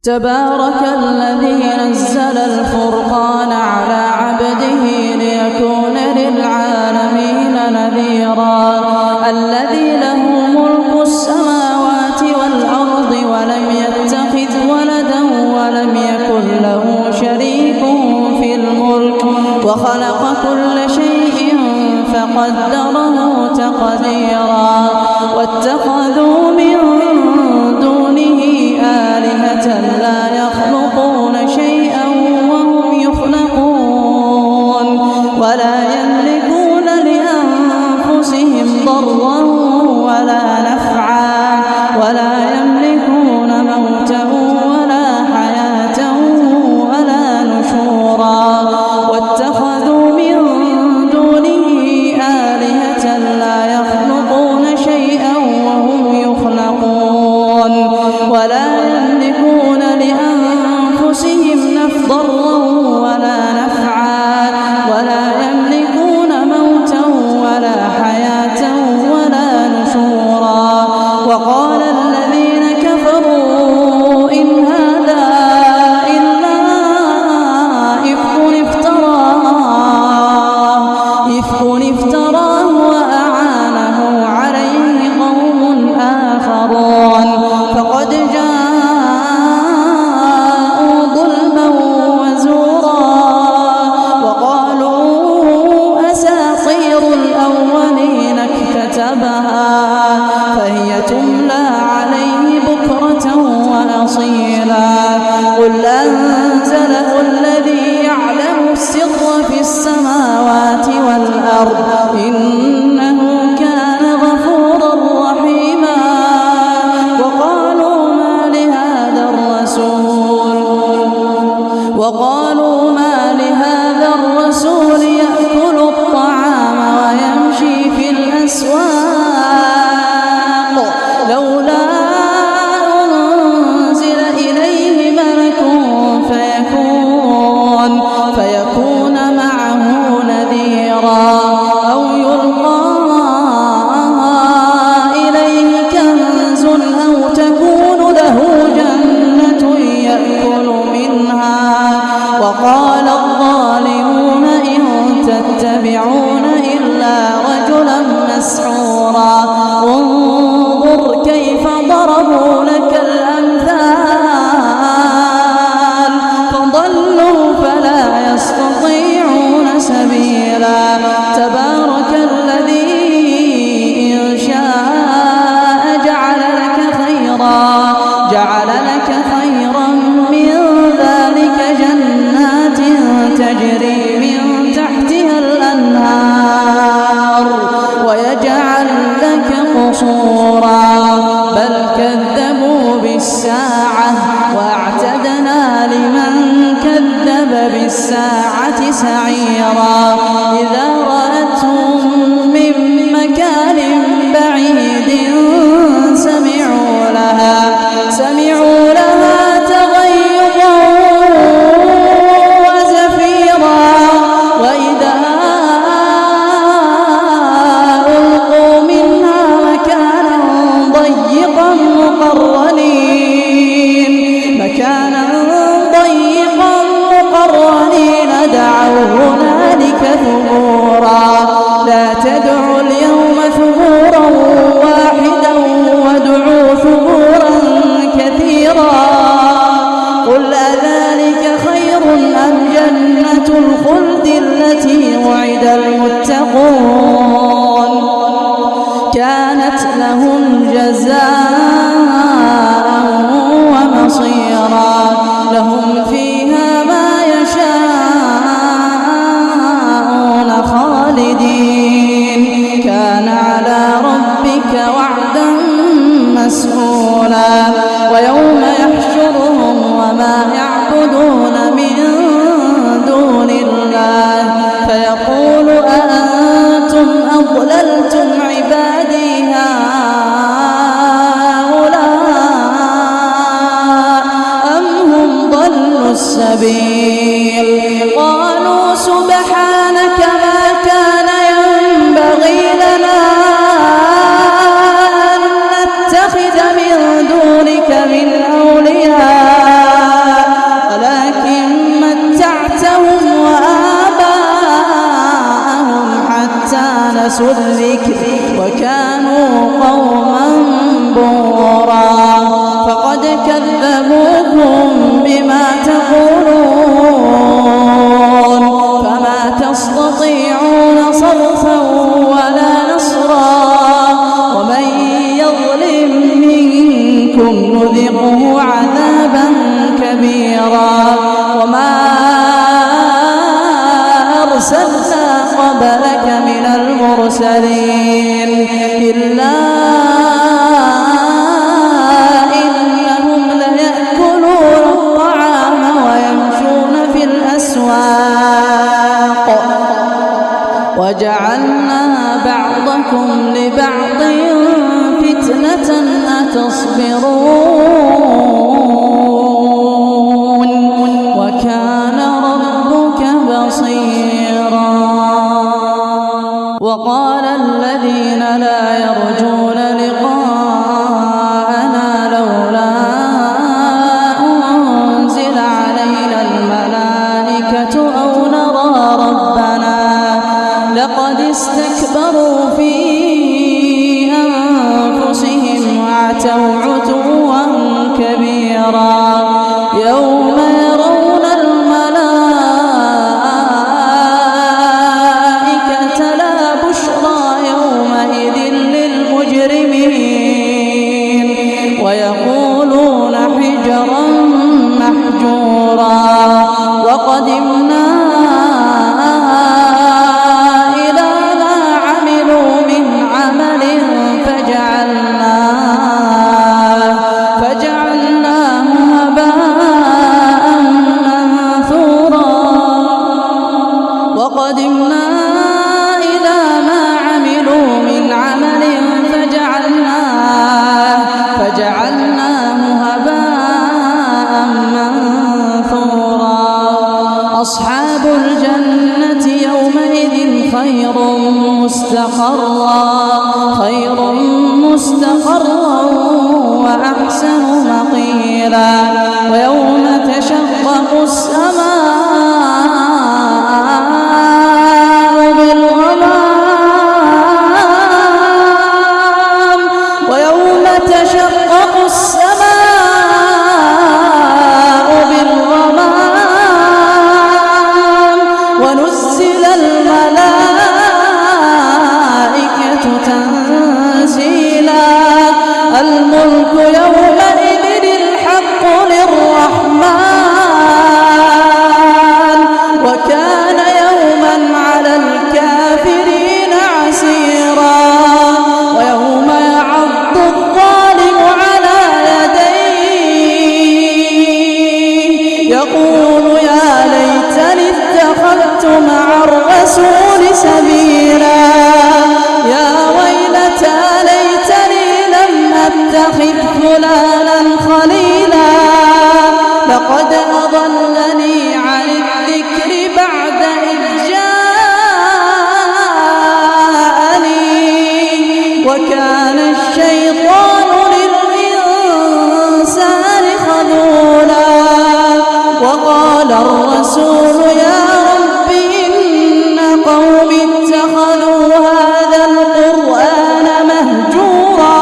تبارك الذي نزل الفرقان على عبده ليكون للعالمين نذيرا الذي له ملك السماوات والأرض ولم يتخذ ولدا ولم يكن له شريك في الملك وخلق كل شيء فقدره تقديرا واتخذوا من دونه آلهة لا يخلقون شيئا وهم يخلقون ولا يملكون لأنفسهم ضرا ولا نفعا ولا يملكون موتا ولا حياة ولا نشورا واتخذوا من دونه آلهة لا يخلقون شيئا وهم يخلقون ولا يملكون لأنفسهم ضرا ولا نفعا ولا يملكون موتا ولا حياة ولا نشورا وقال الذين كفروا إن هذا إلا إفك افتراه وأعانه عليه قوم آخرون فقد جاءوا ظلما وزورا وقالوا أساطير الأولين اكتتبها فهي تملى عليه بكرة وأصيلا قل أنزله الذي يعلم السر في السماوات والأرض إنه كان غفورا رحيما وقالوا ما لهذا الرسول يأكل الطعام ويمشي في الأسواق لولا أنزل إليه ملك فيكون معه نذيرا أو يلقى إليه كنز أو تكون له جنة يأكل منها وقال الظالمون إن تتبعون إلا رجلا مسحورا انظر كيف ضربوا لك الأمثال فضلوا فلا يستطيعون سبيلا تبارك الذي إن شاء جعل لك خيرا من ذلك جنات تجري من تحتها الأنهار ويجعل لك قصورا بل كذبوا بالساعة وأعتدنا لمن كذب بالساعة سعيرا إذا رأتهم من مكان بعيد سمعوا لها تغيظا وزفيرا وإذا ألقوا منها مكانا ضيقا مقرنين دعوا هنالك ثبورا لا تدعوا اليوم ثبورا واحدا وادعوا ثبورا كثيرا قل أذلك خير أم جنة الخلد التي وعد المتقون كانت لهم جزاء ومصيرا لهم فيها ما يشاءون خالدين كان على ربك وعدا مسئولا ويوم يحشرهم وما يعبدون من دون الله فيقول أأنتم أضللتم عبادي هؤلاء أم هم ضلوا السبيل قالوا سبحانك ما كان ينبغي لنا أن نتخذ من دونك من أولياء نسوا الذكر وكانوا قوما بورا فقد كذبوكم بما تقولون فما تستطيعون صرفا ولا نصرا ومن يظلم منكم نذقه عذابا كبيرا وما أرسلنا قبلك من المرسلين إلا إنهم ليأكلون الطعام ويمشون في الأسواق وجعلنا بعضكم لبعض فتنة أتصبرون وكان ربك بصيرا. وقال الذين لا يرجون لقاءنا لولا أنزل علينا الملائكة أو نرى ربنا لقد استكبروا في أنفسهم وعتوا عتوا كبيرا يوم يرون الملائكة لا بشرى يومئذ للمجرمين ويقولون حجرا محجورا وقدمنا إلى ما عملوا من عمل فجعلناه هباء منثورا وقدمنا إلى ما عملوا من عمل فجعلناه هباء منثورا. أصحاب الجنة يومئذ خير مستقرا وأحسن مقيلا ويوم تشقق السماء بالغمام ونزل الملائكة تنزيلا الملك يومئذ الحق للرحمن وكان يوما على الكافرين عسيرا. ويوم يعض الظالم على يديه يقول يا ليتني اتخذت مع الرسول سبيلا يا ويلتى ليتني لم أتخذ فلانا خليلا لقد أضلني عن الذكر بعد إذ جاءني وكان الشيطان للإنسان خذولا. وقال الرسول يا رب إن قومي اتخذوا هذا القرآن مهجورا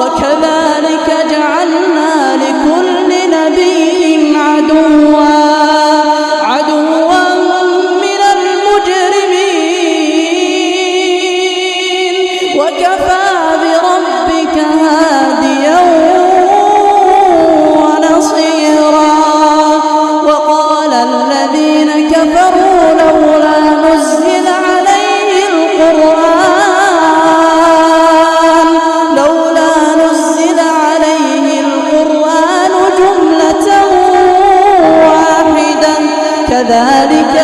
وكذلك جعلنا لكل نبي عدوا من المجرمين وكفى بربك هاديا ونصيرا. وقال الذين كفروا لولا نزل عليه القرآن جملة واحدة كذلك